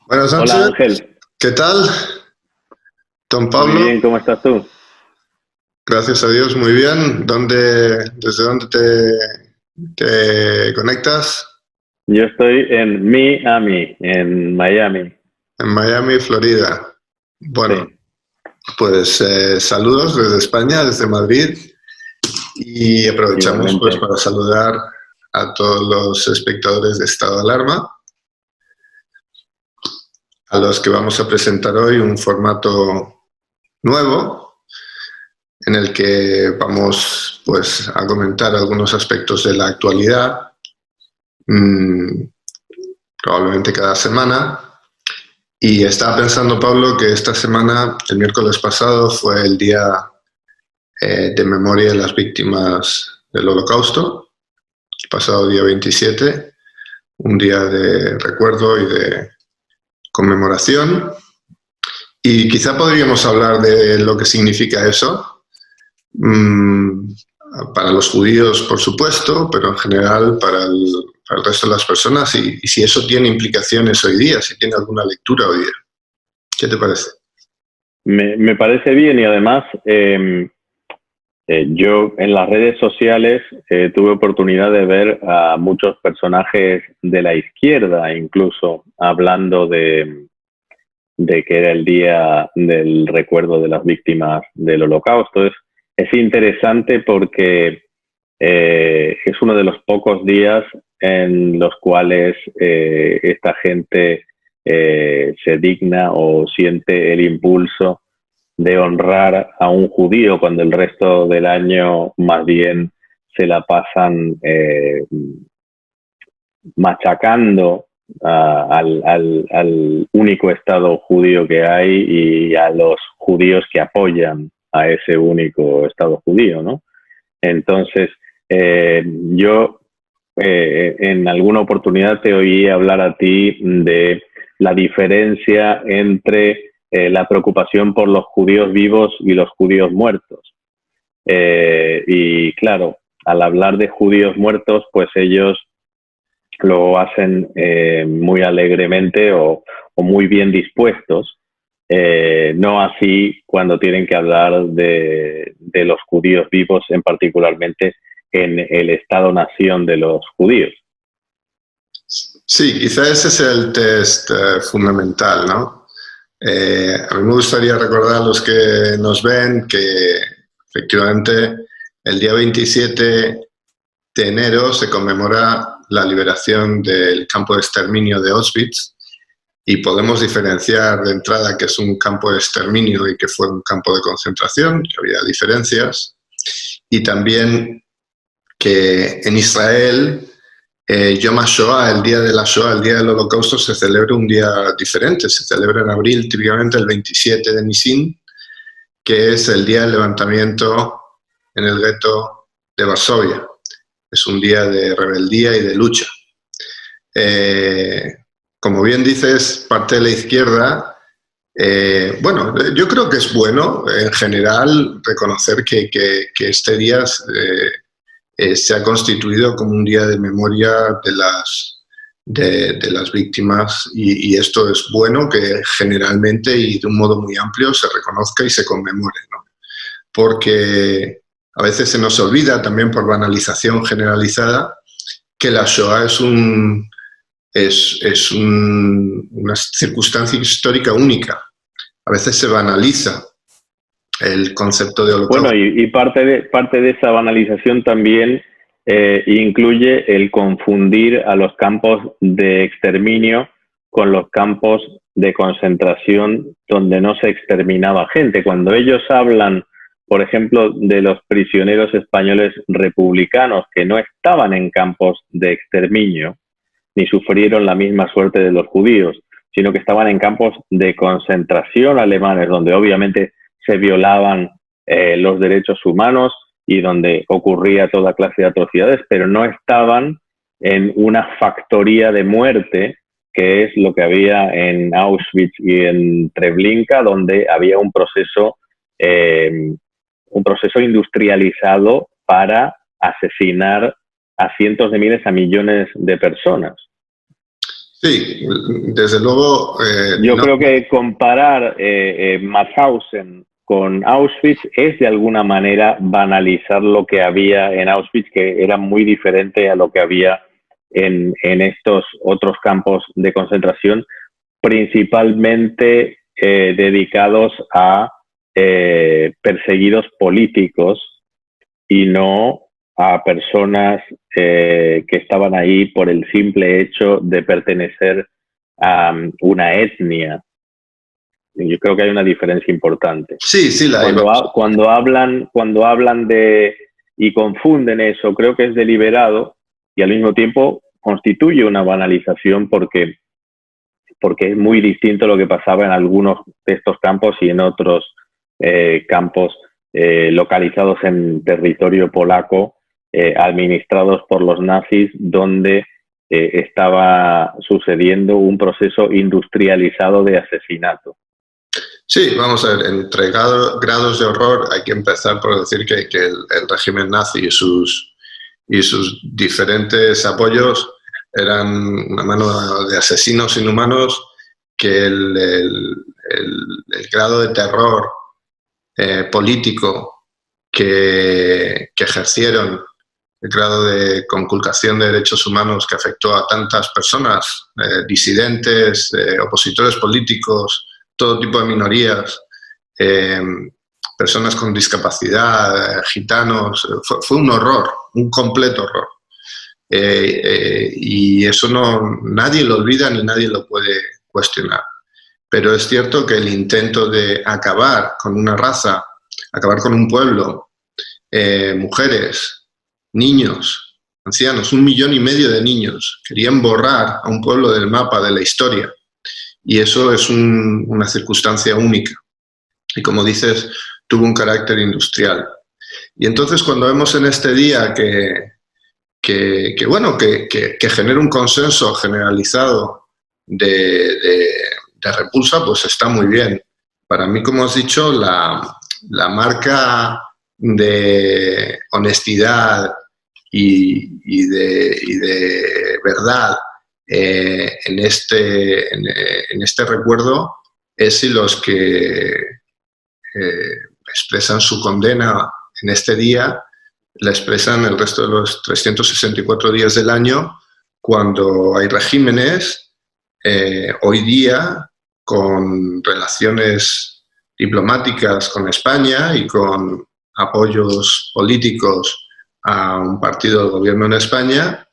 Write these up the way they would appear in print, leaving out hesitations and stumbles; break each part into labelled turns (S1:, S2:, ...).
S1: Buenas
S2: Hola
S1: noches,
S2: Ángel,
S1: ¿qué tal? Don
S2: muy
S1: Pablo,
S2: bien, ¿cómo estás tú?
S1: gracias a Dios, muy bien. ¿Desde dónde te conectas?
S2: Yo estoy en Miami, en Miami.
S1: En Miami, Florida. Bueno,
S2: Sí,
S1: pues saludos desde España, desde Madrid, y aprovechamos pues
S2: igualmente.
S1: para saludar a todos los espectadores de Estado de Alarma, a los que vamos a presentar hoy un formato nuevo en el que vamos pues a comentar algunos aspectos de la actualidad, mmm, probablemente cada semana. Y estaba pensando, Pablo, que esta semana, el miércoles pasado, fue el día de memoria de las víctimas del Holocausto, el pasado día 27, un día de recuerdo y de conmemoración. Y quizá podríamos hablar de lo que significa eso, mmm, para los judíos, por supuesto, pero en general para el resto de las personas, y si eso tiene implicaciones hoy día, si tiene alguna lectura hoy día. ¿Qué te parece?
S2: Me parece bien y además yo en las redes sociales tuve oportunidad de ver a muchos personajes de la izquierda incluso hablando de que era el día del recuerdo de las víctimas del Holocausto. Es interesante porque es uno de los pocos días en los cuales esta gente se digna o siente el impulso de honrar a un judío cuando el resto del año más bien se la pasan machacando al único Estado judío que hay y a los judíos que apoyan a ese único Estado judío, ¿no? Entonces, yo en alguna oportunidad te oí hablar a ti de la diferencia entre la preocupación por los judíos vivos y los judíos muertos. Y claro, al hablar de judíos muertos, pues ellos lo hacen muy alegremente o muy bien dispuestos, no así cuando tienen que hablar de los judíos vivos, en particularmente en el Estado-nación de los judíos.
S1: Sí, quizá ese es el test fundamental, ¿no? A mí me gustaría recordar a los que nos ven que efectivamente el día 27 de enero se conmemora la liberación del campo de exterminio de Auschwitz, y podemos diferenciar de entrada que es un campo de exterminio y que fue un campo de concentración, que había diferencias, y también que en Israel Yom HaShoah, el día de la Shoah, el día del Holocausto, se celebra un día diferente. Se celebra en abril, típicamente el 27 de Nisan, que es el día del levantamiento en el gueto de Varsovia. Es un día de rebeldía y de lucha. Eh, Como bien dices, parte de la izquierda, bueno, yo creo que es bueno en general reconocer que este día se ha constituido como un día de memoria de las víctimas, y esto es bueno que generalmente y de un modo muy amplio se reconozca y se conmemore, ¿no? Porque a veces se nos olvida, también por banalización generalizada, que la Shoah una circunstancia histórica única. A veces se banaliza el concepto de
S2: Bueno,
S1: holocausto.
S2: y parte de esa banalización también incluye el confundir a los campos de exterminio con los campos de concentración donde no se exterminaba gente. Cuando ellos hablan, por ejemplo, de los prisioneros españoles republicanos que no estaban en campos de exterminio, ni sufrieron la misma suerte de los judíos, sino que estaban en campos de concentración alemanes, donde obviamente se violaban los derechos humanos y donde ocurría toda clase de atrocidades, pero no estaban en una factoría de muerte, que es lo que había en Auschwitz y en Treblinka, donde había un proceso industrializado para asesinar a cientos de miles, a millones de personas.
S1: Sí, desde luego.
S2: Yo creo que comparar Mauthausen con Auschwitz es de alguna manera banalizar lo que había en Auschwitz, que era muy diferente a lo que había en estos otros campos de concentración, principalmente dedicados a perseguidos políticos y no a personas que estaban ahí por el simple hecho de pertenecer a una etnia. Yo creo que hay una diferencia importante.
S1: Sí, sí, la hay.
S2: Cuando hablan de y confunden eso, creo que es deliberado y al mismo tiempo constituye una banalización porque es muy distinto lo que pasaba en algunos de estos campos y en otros campos localizados en territorio polaco, administrados por los nazis, donde estaba sucediendo un proceso industrializado de asesinato.
S1: Sí, vamos a ver, entre grados de horror hay que empezar por decir que el régimen nazi y sus diferentes apoyos eran una mano de asesinos inhumanos, que el grado de terror político que ejercieron, el grado de conculcación de derechos humanos que afectó a tantas personas, disidentes, opositores políticos, todo tipo de minorías, personas con discapacidad, gitanos, fue un horror, un completo horror. Y eso nadie lo olvida ni nadie lo puede cuestionar. Pero es cierto que el intento de acabar con una raza, acabar con un pueblo, mujeres, niños, ancianos, 1,5 millones de niños, querían borrar a un pueblo del mapa de la historia. Y eso es una circunstancia única. Y como dices, tuvo un carácter industrial. Y entonces cuando vemos en este día que genera un consenso generalizado de repulsa, pues está muy bien. Para mí, como has dicho, la marca de honestidad y de verdad en este recuerdo es si los que expresan su condena en este día la expresan el resto de los 364 días del año, cuando hay regímenes hoy día con relaciones diplomáticas con España y con apoyos políticos a un partido del gobierno en España,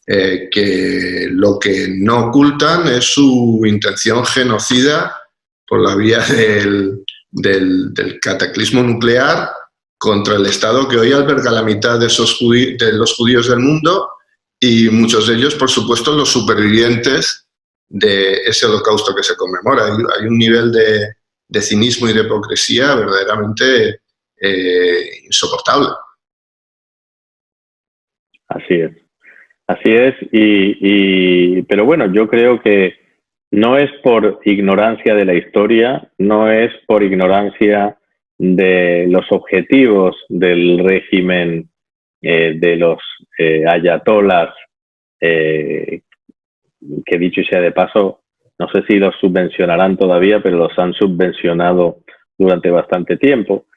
S1: que lo que no ocultan es su intención genocida por la vía del cataclismo nuclear contra el Estado que hoy alberga la mitad de los judíos del mundo, y muchos de ellos, por supuesto, los supervivientes de ese holocausto que se conmemora. Hay un nivel de cinismo y de hipocresía verdaderamente insoportable.
S2: Así es, pero bueno, yo creo que no es por ignorancia de la historia, no es por ignorancia de los objetivos del régimen de los ayatolas, que dicho sea de paso, no sé si los subvencionarán todavía, pero los han subvencionado durante bastante tiempo.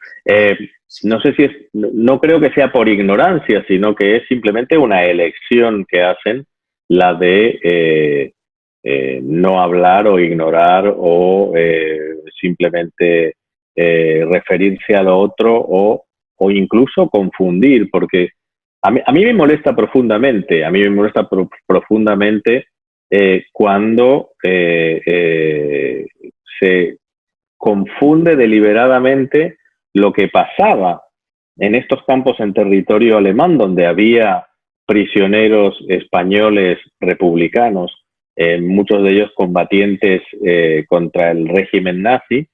S2: No sé si no creo que sea por ignorancia, sino que es simplemente una elección que hacen, la de no hablar o ignorar o simplemente referirse a lo otro o incluso confundir, porque a mí me molesta profundamente, cuando se confunde deliberadamente lo que pasaba en estos campos en territorio alemán, donde había prisioneros españoles republicanos, muchos de ellos combatientes contra el régimen nazi.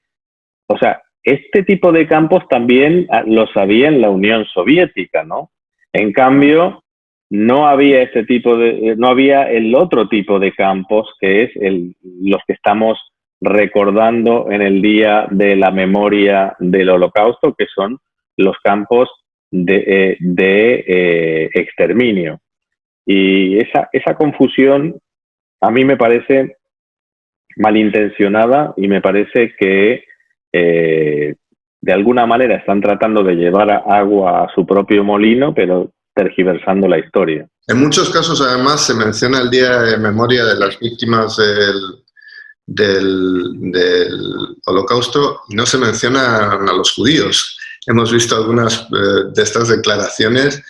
S2: O sea, este tipo de campos también los había en la Unión Soviética, ¿no? En cambio, no había no había el otro tipo de campos, que es los que estamos recordando en el Día de la Memoria del Holocausto, que son los campos de exterminio. Y esa confusión a mí me parece malintencionada y me parece que de alguna manera están tratando de llevar agua a su propio molino, pero tergiversando la historia.
S1: En muchos casos, además, se menciona el Día de Memoria de las Víctimas del Holocausto y no se mencionan a los judíos. Hemos visto algunas de estas declaraciones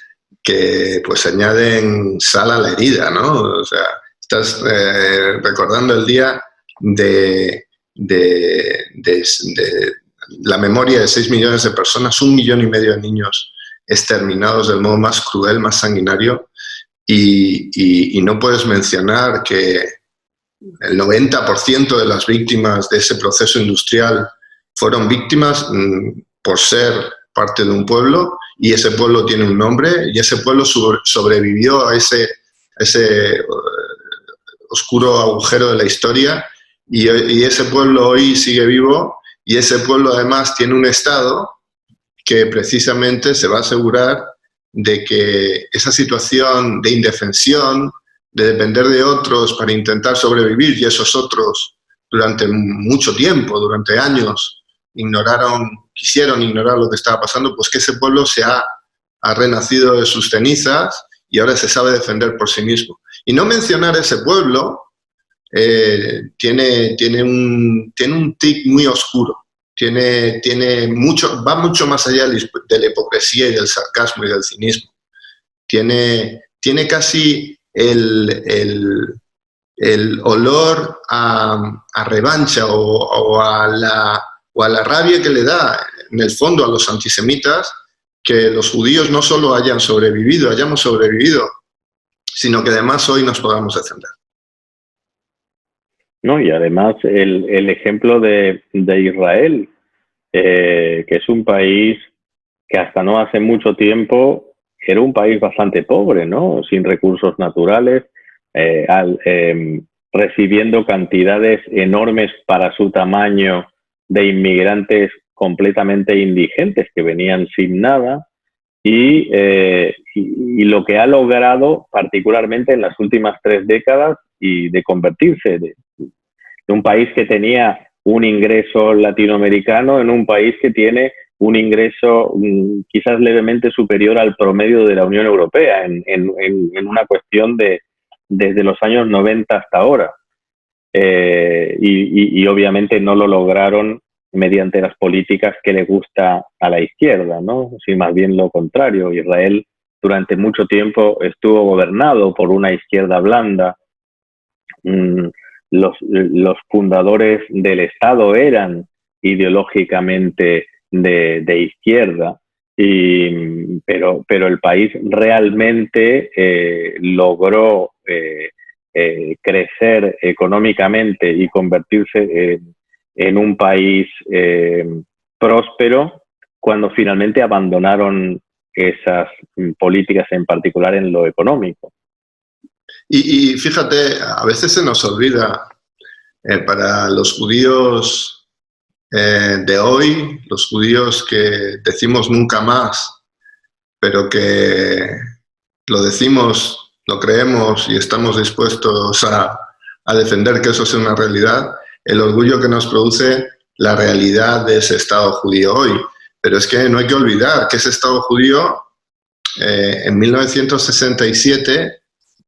S1: que pues añaden sal a la herida, ¿no? O sea, estás recordando el día de la memoria de 6 millones de personas, 1,5 millones de niños exterminados del modo más cruel, más sanguinario, y no puedes mencionar que el 90% de las víctimas de ese proceso industrial fueron víctimas por ser parte de un pueblo, y ese pueblo tiene un nombre, y ese pueblo sobrevivió a ese oscuro agujero de la historia, y ese pueblo hoy sigue vivo, y ese pueblo además tiene un Estado que precisamente se va a asegurar de que esa situación de indefensión, de depender de otros para intentar sobrevivir, y esos otros durante mucho tiempo, durante años, quisieron ignorar lo que estaba pasando, pues que ese pueblo ha renacido de sus cenizas y ahora se sabe defender por sí mismo. Y no mencionar ese pueblo tiene un tic muy oscuro, va mucho más allá de la hipocresía y del sarcasmo y del cinismo. Tiene casi el olor a revancha o a la rabia que le da en el fondo a los antisemitas que los judíos no solo hayamos sobrevivido, sino que además hoy nos podamos defender.
S2: No, y además el ejemplo de Israel, que es un país que hasta no hace mucho tiempo era un país bastante pobre, ¿no? Sin recursos naturales, recibiendo cantidades enormes para su tamaño de inmigrantes completamente indigentes que venían sin nada, y lo que ha logrado particularmente en las últimas 3 décadas y de convertirse de un país que tenía un ingreso latinoamericano en un país que tiene un ingreso quizás levemente superior al promedio de la Unión Europea en una cuestión desde los años 90 hasta ahora. Y obviamente no lo lograron mediante las políticas que le gusta a la izquierda, ¿no? Sí, más bien lo contrario. Israel durante mucho tiempo estuvo gobernado por una izquierda blanda. Los fundadores del Estado eran ideológicamente de izquierda, pero el país realmente logró crecer económicamente y convertirse en un país próspero cuando finalmente abandonaron esas políticas, en particular en lo económico.
S1: Y fíjate, a veces se nos olvida, para los judíos de hoy, los judíos que decimos nunca más, pero que lo decimos, lo creemos y estamos dispuestos a defender que eso sea una realidad, el orgullo que nos produce la realidad de ese Estado judío hoy. Pero es que no hay que olvidar que ese Estado judío en 1967,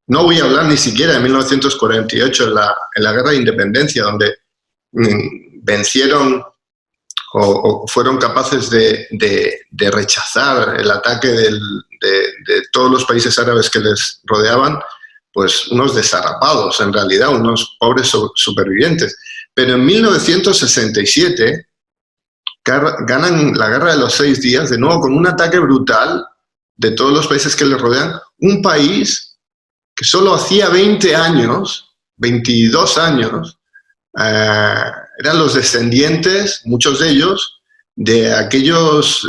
S1: no voy a hablar ni siquiera de 1948, en la Guerra de Independencia, donde vencieron o fueron capaces de rechazar el ataque de todos los países árabes que les rodeaban, pues unos desarrapados en realidad, unos pobres supervivientes. Pero en 1967 ganan la Guerra de los 6 días, de nuevo con un ataque brutal de todos los países que les rodean, un país que solo hacía 20 años, 22 años, eran los descendientes, muchos de ellos, de aquellos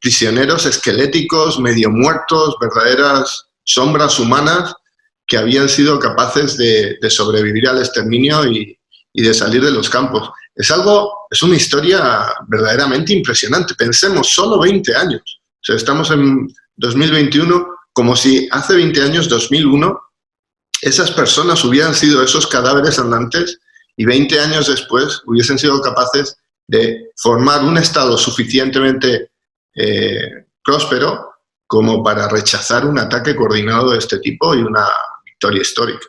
S1: prisioneros esqueléticos, medio muertos, verdaderas sombras humanas que habían sido capaces de sobrevivir al exterminio y de salir de los campos. Es una historia verdaderamente impresionante. Pensemos, solo 20 años. O sea, estamos en 2021, como si hace 20 años, 2001, esas personas hubieran sido esos cadáveres andantes y 20 años después hubiesen sido capaces de formar un Estado suficientemente próspero como para rechazar un ataque coordinado de este tipo y una victoria histórica.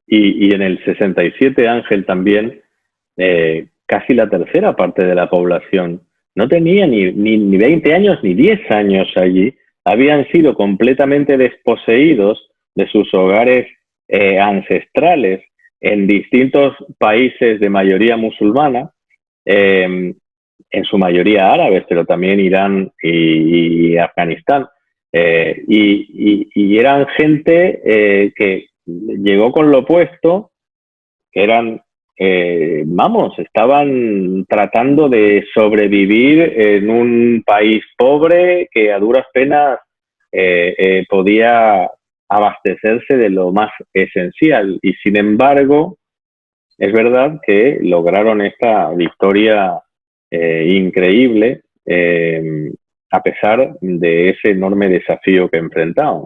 S2: Y en el 67, Ángel, también, casi la tercera parte de la población no tenía ni 20 años ni 10 años allí, habían sido completamente desposeídos de sus hogares ancestrales en distintos países de mayoría musulmana, en su mayoría árabes, pero también Irán y Afganistán. Y eran gente que llegó con lo opuesto, que eran, estaban tratando de sobrevivir en un país pobre que a duras penas podía abastecerse de lo más esencial. Y sin embargo, es verdad que lograron esta victoria increíble a pesar de ese enorme desafío que enfrentaban.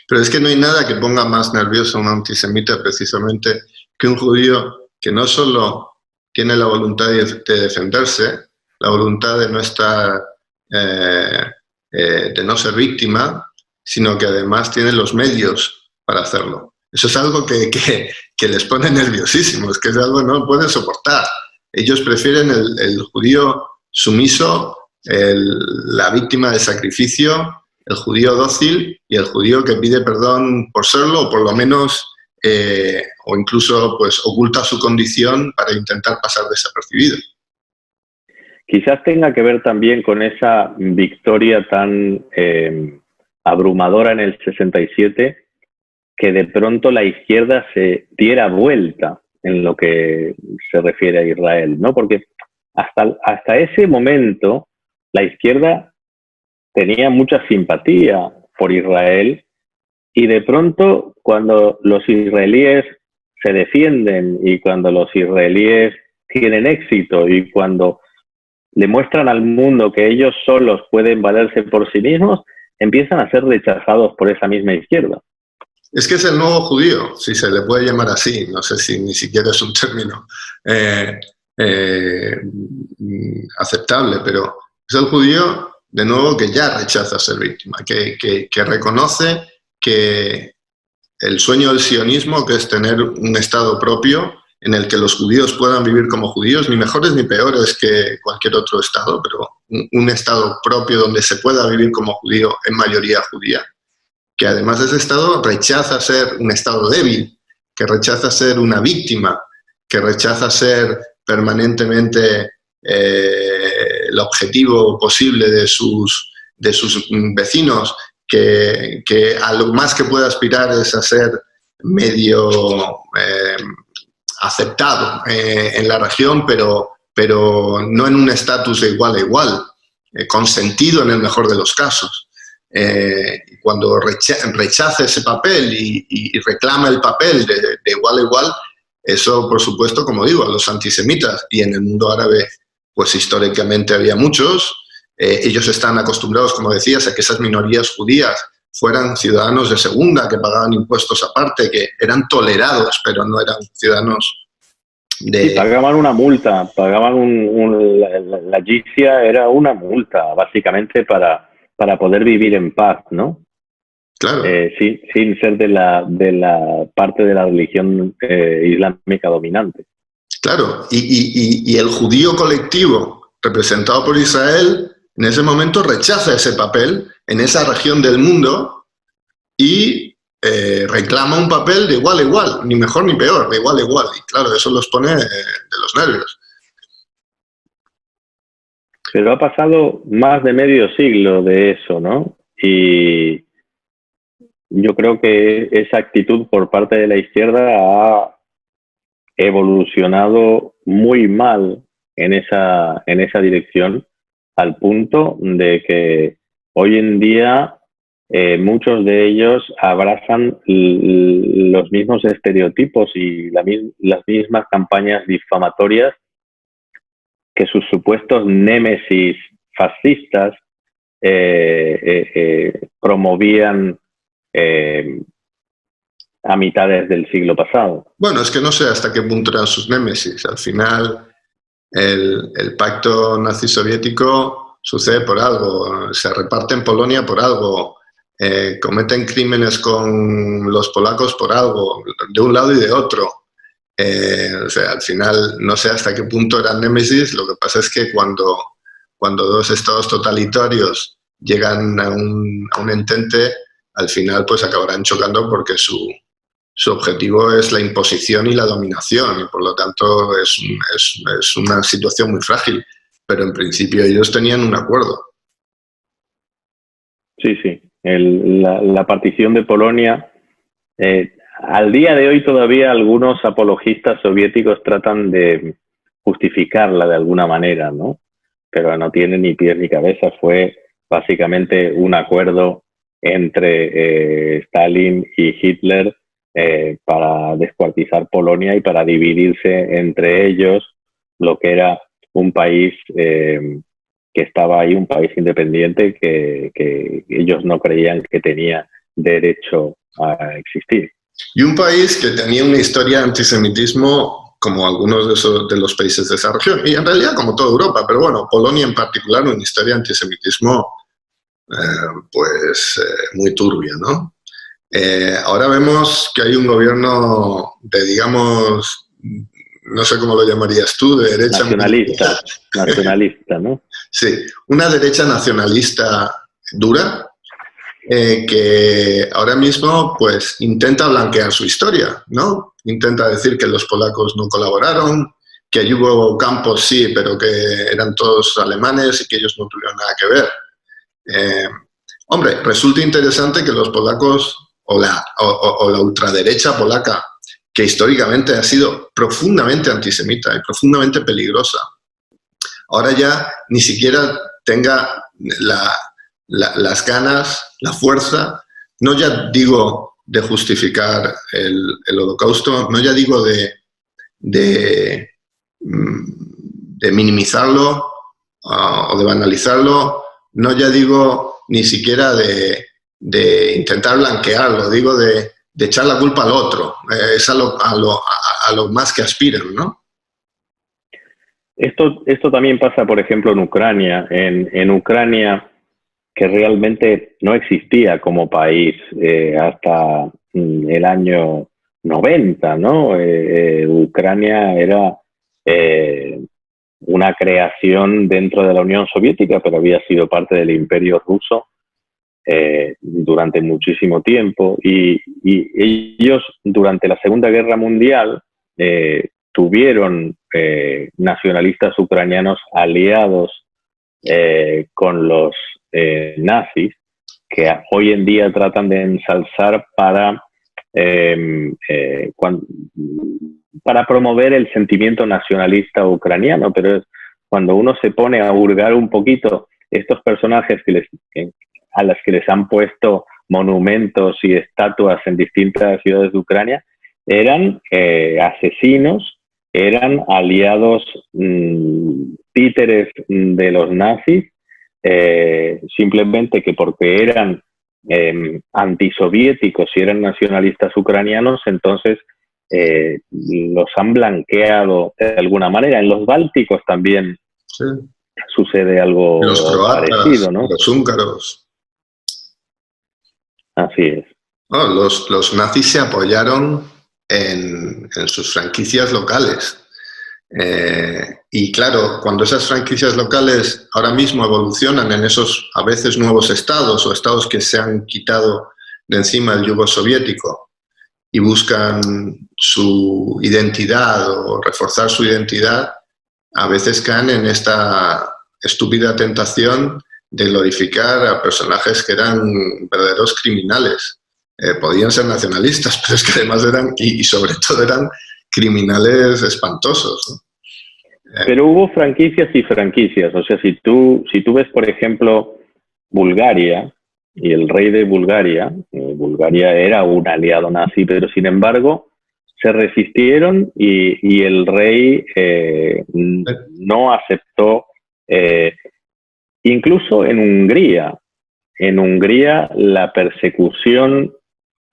S1: Pero es que no hay nada que ponga más nervioso a un antisemita precisamente que un judío que no solo tiene la voluntad de defenderse, la voluntad de no estar, de no ser víctima, sino que además tiene los medios para hacerlo. Eso es algo que les pone nerviosísimos, que es algo que no pueden soportar. Ellos prefieren el judío sumiso, la víctima de sacrificio, el judío dócil y el judío que pide perdón por serlo, o por lo menos, o incluso pues oculta su condición para intentar pasar desapercibido.
S2: Quizás tenga que ver también con esa victoria tan abrumadora en el 67, que de pronto la izquierda se diera vuelta en lo que se refiere a Israel, ¿no? Porque hasta ese momento la izquierda tenía mucha simpatía por Israel y de pronto cuando los israelíes se defienden y cuando los israelíes tienen éxito y cuando demuestran al mundo que ellos solos pueden valerse por sí mismos, empiezan a ser rechazados por esa misma izquierda.
S1: Es que es el nuevo judío, si se le puede llamar así, no sé si ni siquiera es un término aceptable, pero es el judío, de nuevo, que ya rechaza ser víctima, que reconoce que el sueño del sionismo, que es tener un Estado propio en el que los judíos puedan vivir como judíos, ni mejores ni peores que cualquier otro Estado, pero un Estado propio donde se pueda vivir como judío en mayoría judía, que además ese Estado rechaza ser un Estado débil, que rechaza ser una víctima, que rechaza ser permanentemente el objetivo posible de sus vecinos, que a lo más que puede aspirar es a ser medio aceptado en la región, pero no en un estatus de igual a igual, consentido en el mejor de los casos. Cuando rechaza ese papel y reclama el papel de igual a igual, eso, por supuesto, como digo, a los antisemitas, y en el mundo árabe, pues históricamente había muchos, ellos están acostumbrados, como decías, a que esas minorías judías fueran ciudadanos de segunda, que pagaban impuestos aparte, que eran tolerados, pero no eran ciudadanos de...
S2: Sí, pagaban una multa, pagaban la jizya era una multa, básicamente para poder vivir en paz, ¿no?
S1: Claro.
S2: Sí, sin ser de la parte de la religión islámica dominante.
S1: Claro, y el judío colectivo representado por Israel en ese momento rechaza ese papel en esa región del mundo y reclama un papel de igual a igual, ni mejor ni peor, de igual a igual. Y claro, eso los pone de los nervios.
S2: Pero ha pasado más de medio siglo de eso, ¿no? Y yo creo que esa actitud por parte de la izquierda ha evolucionado muy mal en esa dirección, al punto de que hoy en día muchos de ellos abrazan los mismos estereotipos y las mismas campañas difamatorias que sus supuestos némesis fascistas promovían a mitades del siglo pasado.
S1: Bueno, es que no sé hasta qué punto eran sus némesis. Al final, el pacto nazi-soviético sucede por algo, se reparte en Polonia por algo, cometen crímenes con los polacos por algo, de un lado y de otro. O sea, al final no sé hasta qué punto eran némesis. Lo que pasa es que cuando dos estados totalitarios llegan a un entente, al final pues acabarán chocando porque su objetivo es la imposición y la dominación, y por lo tanto es una situación muy frágil, pero en principio ellos tenían un acuerdo.
S2: Sí, sí. La partición de Polonia, al día de hoy todavía algunos apologistas soviéticos tratan de justificarla de alguna manera, ¿no? Pero no tiene ni pies ni cabeza. Fue básicamente un acuerdo entre Stalin y Hitler para descuartizar Polonia y para dividirse entre ellos lo que era un país que estaba ahí, un país independiente que ellos no creían que tenía derecho a existir.
S1: Y un país que tenía una historia de antisemitismo como algunos de los países de esa región, y en realidad como toda Europa, pero bueno, Polonia en particular, una historia de antisemitismo muy turbia, ¿no? Ahora vemos que hay un gobierno de, digamos, no sé cómo lo llamarías tú, de derecha...
S2: Nacionalista, ¿no?
S1: Sí, una derecha nacionalista dura, que ahora mismo pues intenta blanquear su historia, ¿no? Intenta decir que los polacos no colaboraron, que allí hubo campos sí, pero que eran todos alemanes y que ellos no tuvieron nada que ver. Hombre, resulta interesante que los polacos o la ultraderecha polaca, que históricamente ha sido profundamente antisemita y profundamente peligrosa, ahora ya ni siquiera tenga las ganas, la fuerza, no ya digo de justificar el holocausto, no ya digo de minimizarlo o de banalizarlo, no ya digo ni siquiera de intentar blanquearlo, digo de echar la culpa al otro. Es a lo más que aspiran, ¿no?
S2: Esto también pasa, por ejemplo, en Ucrania. En Ucrania, que realmente no existía como país hasta el año 90, ¿no? Ucrania era una creación dentro de la Unión Soviética, pero había sido parte del Imperio Ruso durante muchísimo tiempo. Y ellos, durante la Segunda Guerra Mundial, tuvieron nacionalistas ucranianos aliados con los nazis, que hoy en día tratan de ensalzar para promover el sentimiento nacionalista ucraniano. Pero cuando uno se pone a hurgar un poquito estos personajes a los que les han puesto monumentos y estatuas en distintas ciudades de Ucrania, eran asesinos, eran aliados títeres de los nazis, simplemente que porque eran antisoviéticos y eran nacionalistas ucranianos, entonces los han blanqueado de alguna manera. En los bálticos también sí sucede algo
S1: los croatas,
S2: parecido, ¿no?
S1: Los húngaros.
S2: Así es.
S1: Oh, los nazis se apoyaron en sus franquicias locales. Y claro, cuando esas franquicias locales ahora mismo evolucionan en esos a veces nuevos estados o estados que se han quitado de encima el yugo soviético y buscan su identidad o reforzar su identidad, a veces caen en esta estúpida tentación de glorificar a personajes que eran verdaderos criminales. Podían ser nacionalistas, pero es que además eran, y sobre todo eran criminales espantosos, ¿no?
S2: Pero hubo franquicias y franquicias. O sea, si tú ves, por ejemplo, Bulgaria y el rey de Bulgaria, Bulgaria era un aliado nazi, pero sin embargo se resistieron y el rey no aceptó. Incluso en Hungría la persecución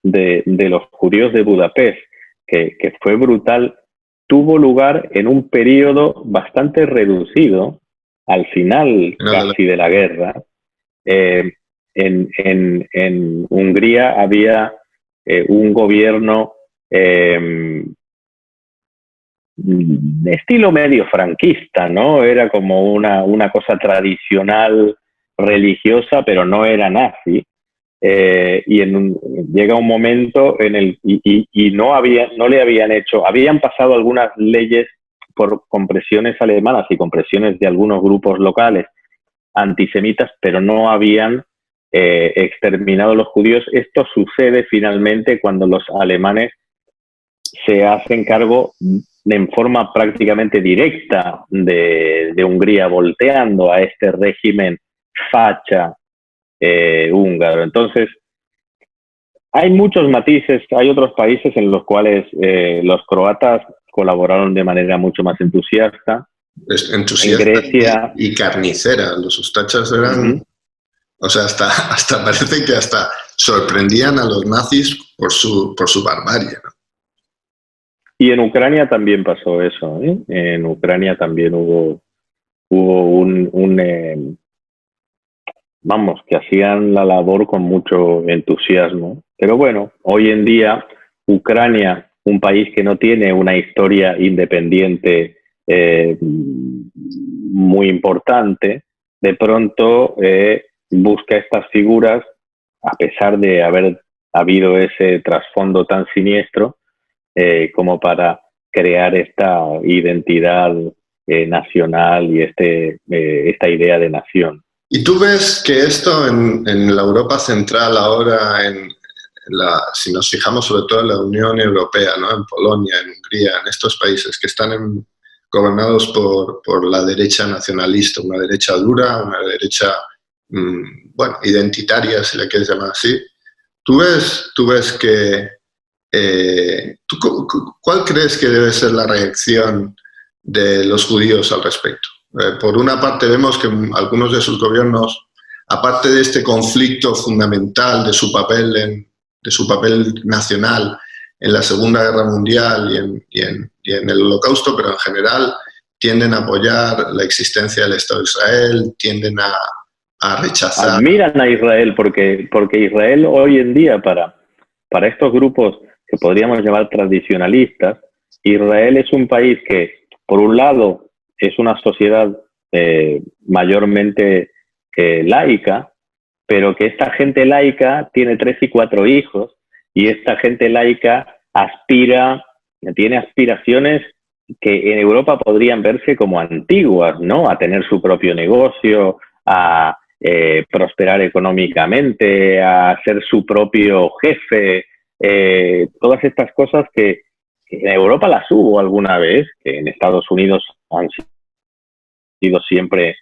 S2: de los judíos de Budapest, que fue brutal, tuvo lugar en un periodo bastante reducido, al final casi de la guerra. En Hungría había un gobierno estilo medio franquista, ¿no? Era como una cosa tradicional religiosa, pero no era nazi. Llega un momento en el y no le habían hecho, habían pasado algunas leyes con presiones alemanas y con presiones de algunos grupos locales antisemitas, pero no habían exterminado a los judíos. Esto sucede finalmente cuando los alemanes se hacen cargo en forma prácticamente directa de Hungría, volteando a este régimen facha húngaro. Entonces, hay muchos matices. Hay otros países en los cuales los croatas colaboraron de manera mucho más entusiasta.
S1: Entusiasta
S2: en Grecia
S1: y carnicera. Los ustachas eran... O sea, hasta parece que hasta sorprendían a los nazis por su barbarie, ¿no?
S2: Y en Ucrania también pasó eso, ¿eh? En Ucrania también hubo vamos, que hacían la labor con mucho entusiasmo. Pero bueno, hoy en día Ucrania, un país que no tiene una historia independiente muy importante, de pronto busca estas figuras, a pesar de haber habido ese trasfondo tan siniestro, como para crear esta identidad nacional y esta idea de nación.
S1: ¿Y tú ves que esto en la Europa Central ahora, si nos fijamos sobre todo en la Unión Europea, ¿no? En Polonia, en Hungría, en estos países que están gobernados por la derecha nacionalista, una derecha dura, una derecha, bueno, identitaria, si la quieres llamar así, tú ves que... ¿cuál crees que debe ser la reacción de los judíos al respecto? Por una parte vemos que algunos de sus gobiernos, aparte de este conflicto fundamental de su papel nacional en la Segunda Guerra Mundial y en el Holocausto, pero en general tienden a apoyar la existencia del Estado de Israel, tienden a rechazar...
S2: Admiran a Israel porque Israel hoy en día para estos grupos que podríamos llamar tradicionalistas, Israel es un país que, por un lado, es una sociedad mayormente laica, pero que esta gente laica tiene 3 y 4 hijos, y esta gente laica tiene aspiraciones que en Europa podrían verse como antiguas, ¿no? A tener su propio negocio, a prosperar económicamente, a ser su propio jefe, todas estas cosas que en Europa las hubo alguna vez, que en Estados Unidos han sido siempre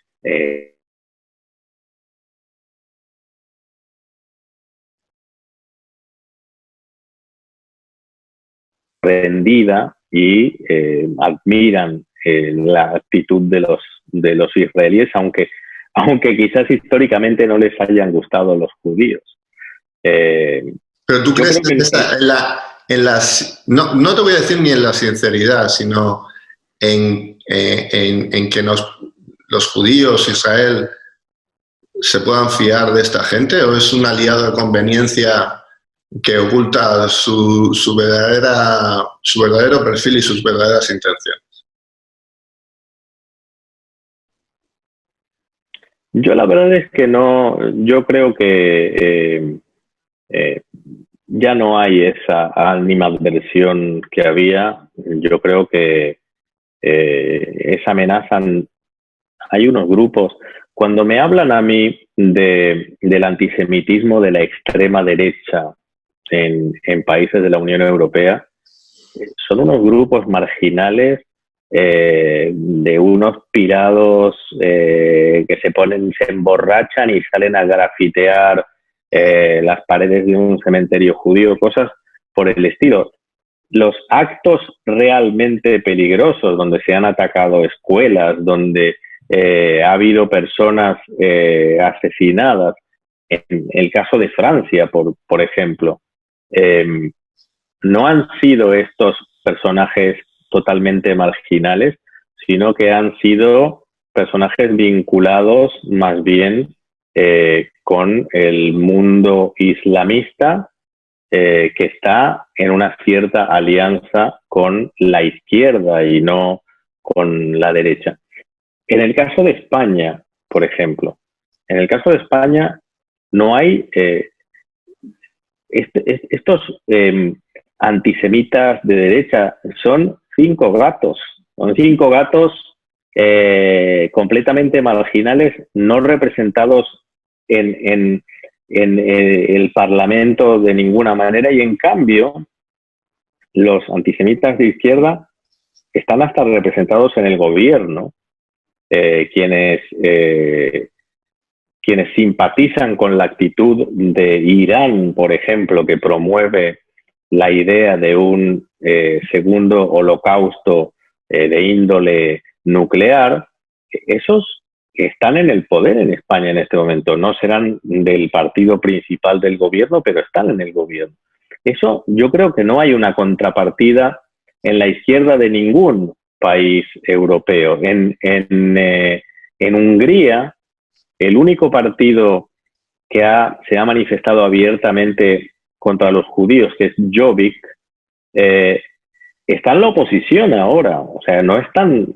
S2: rendida y admiran la actitud de los israelíes, aunque quizás históricamente no les hayan gustado los judíos.
S1: Pero tú crees que no te voy a decir ni en la sinceridad, sino en que los judíos, Israel, se puedan fiar de esta gente, o es un aliado de conveniencia que oculta su verdadero perfil y sus verdaderas intenciones?
S2: Yo la verdad es que no, yo creo que ya no hay esa animadversión que había. Yo creo que esa amenaza, hay unos grupos, cuando me hablan a mí del antisemitismo de la extrema derecha en países de la Unión Europea, son unos grupos marginales de unos pirados que se emborrachan y salen a grafitear las paredes de un cementerio judío, cosas por el estilo. Los actos realmente peligrosos, donde se han atacado escuelas, donde ha habido personas asesinadas, en el caso de Francia, por ejemplo, no han sido estos personajes totalmente marginales, sino que han sido personajes vinculados más bien con el mundo islamista, que está en una cierta alianza con la izquierda y no con la derecha. En el caso de España, por ejemplo, en el caso de España no hay estos antisemitas de derecha, son 5 gatos, son 5 gatos completamente marginales, no representados en el Parlamento de ninguna manera, y en cambio los antisemitas de izquierda están hasta representados en el gobierno, quienes simpatizan con la actitud de Irán, por ejemplo, que promueve la idea de un segundo holocausto de índole nuclear. Esos están en el poder en España en este momento. No serán del partido principal del gobierno, pero están en el gobierno. Eso, yo creo que no hay una contrapartida en la izquierda de ningún país europeo. En Hungría, el único partido que se ha manifestado abiertamente contra los judíos, que es Jobbik, está en la oposición ahora. O sea, no están,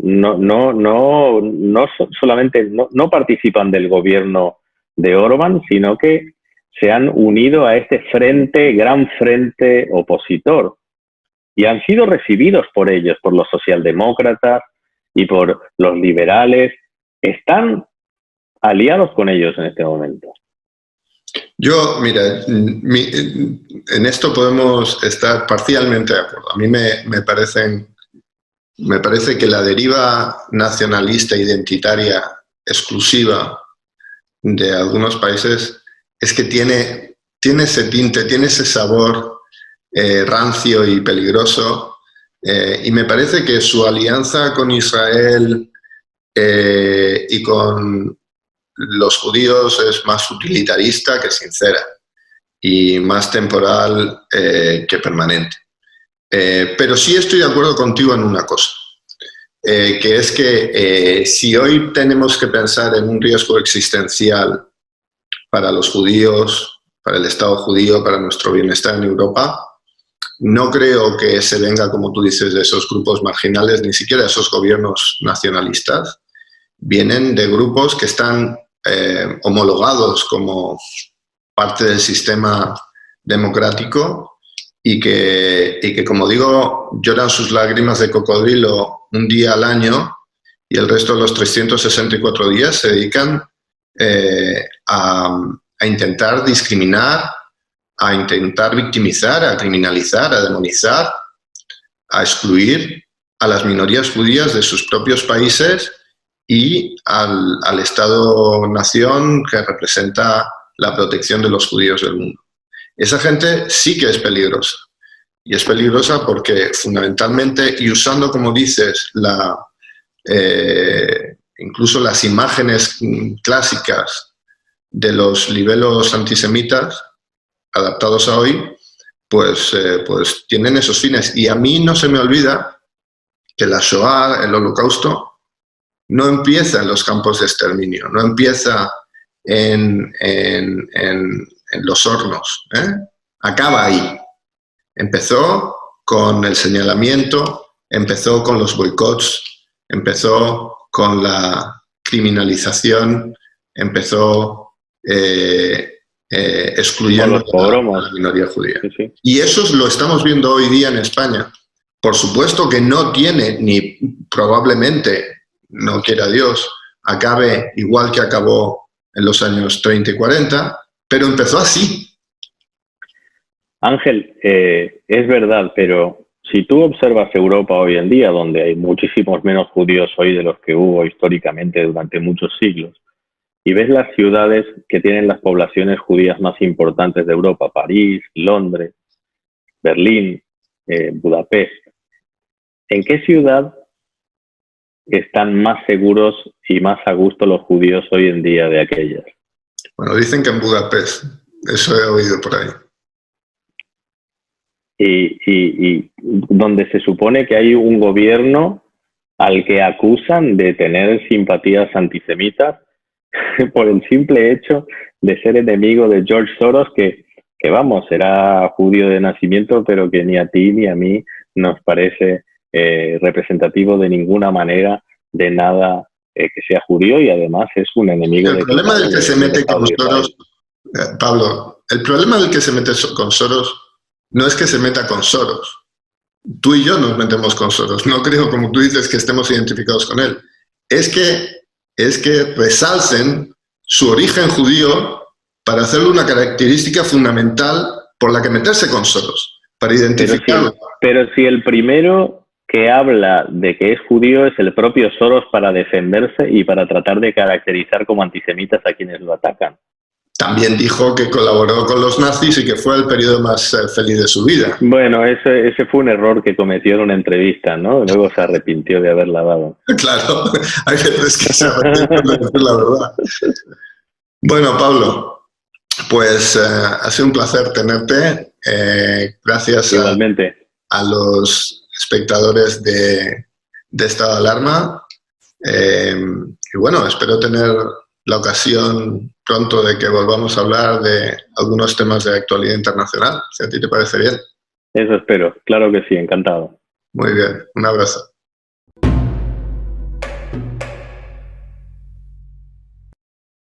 S2: solamente no participan del gobierno de Orbán, sino que se han unido a este gran frente opositor, y han sido recibidos por ellos, por los socialdemócratas y por los liberales. Están aliados con ellos en este momento.
S1: Yo, mira, en esto podemos estar parcialmente de acuerdo. A mí me parece que la deriva nacionalista identitaria exclusiva de algunos países es que tiene ese tinte, tiene ese sabor rancio y peligroso, y me parece que su alianza con Israel y con los judíos es más utilitarista que sincera y más temporal que permanente. Pero sí estoy de acuerdo contigo en una cosa, que es que si hoy tenemos que pensar en un riesgo existencial para los judíos, para el Estado judío, para nuestro bienestar en Europa, no creo que se venga, como tú dices, de esos grupos marginales, ni siquiera de esos gobiernos nacionalistas. Vienen de grupos que están homologados como parte del sistema democrático y que, como digo, lloran sus lágrimas de cocodrilo un día al año, y el resto de los 364 días se dedican a intentar discriminar, a intentar victimizar, a criminalizar, a demonizar, a excluir a las minorías judías de sus propios países y al Estado-nación que representa la protección de los judíos del mundo. Esa gente sí que es peligrosa. Y es peligrosa porque fundamentalmente, y usando, como dices, incluso las imágenes clásicas de los libelos antisemitas, adaptados a hoy, pues tienen esos fines. Y a mí no se me olvida que la Shoah, el Holocausto, no empieza en los campos de exterminio, no empieza en los hornos, acaba ahí. Empezó con el señalamiento, empezó con los boicots, empezó con la criminalización, empezó excluyendo a la minoría judía. Sí, sí. Y eso lo estamos viendo hoy día en España. Por supuesto que no tiene, ni probablemente, no quiera Dios, acabe igual que acabó en los años 30 y 40, pero empezó así.
S2: Ángel, es verdad, pero si tú observas Europa hoy en día, donde hay muchísimos menos judíos hoy de los que hubo históricamente durante muchos siglos, y ves las ciudades que tienen las poblaciones judías más importantes de Europa, París, Londres, Berlín, Budapest, ¿en qué ciudad están más seguros y más a gusto los judíos hoy en día de aquellas?
S1: Bueno, dicen que en Budapest, eso he oído por ahí.
S2: y donde se supone que hay un gobierno al que acusan de tener simpatías antisemitas por el simple hecho de ser enemigo de George Soros, que vamos, era judío de nacimiento, pero que ni a ti ni a mí nos parece representativo de ninguna manera de nada que sea judío, y además es un enemigo.
S1: El problema del que se mete con Soros, Pablo, el problema del que se mete con Soros no es que se meta con Soros. Tú y yo nos metemos con Soros. No creo, como tú dices, que estemos identificados con él. Es que resalcen su origen judío para hacerle una característica fundamental por la que meterse con Soros, para identificarlo.
S2: Pero si el primero que habla de que es judío es el propio Soros para defenderse y para tratar de caracterizar como antisemitas a quienes lo atacan.
S1: También dijo que colaboró con los nazis y que fue el periodo más feliz de su vida.
S2: Bueno, ese fue un error que cometió en una entrevista, ¿no? Luego se arrepintió de haberla dado.
S1: Claro, hay veces que se arrepienten de decir la verdad. Bueno, Pablo, pues ha sido un placer tenerte. Gracias a los espectadores de Estado de Alarma. Y bueno, espero tener la ocasión pronto de que volvamos a hablar de algunos temas de actualidad internacional, si a ti te parece bien.
S2: Eso espero, claro que sí, encantado.
S1: Muy bien, un abrazo.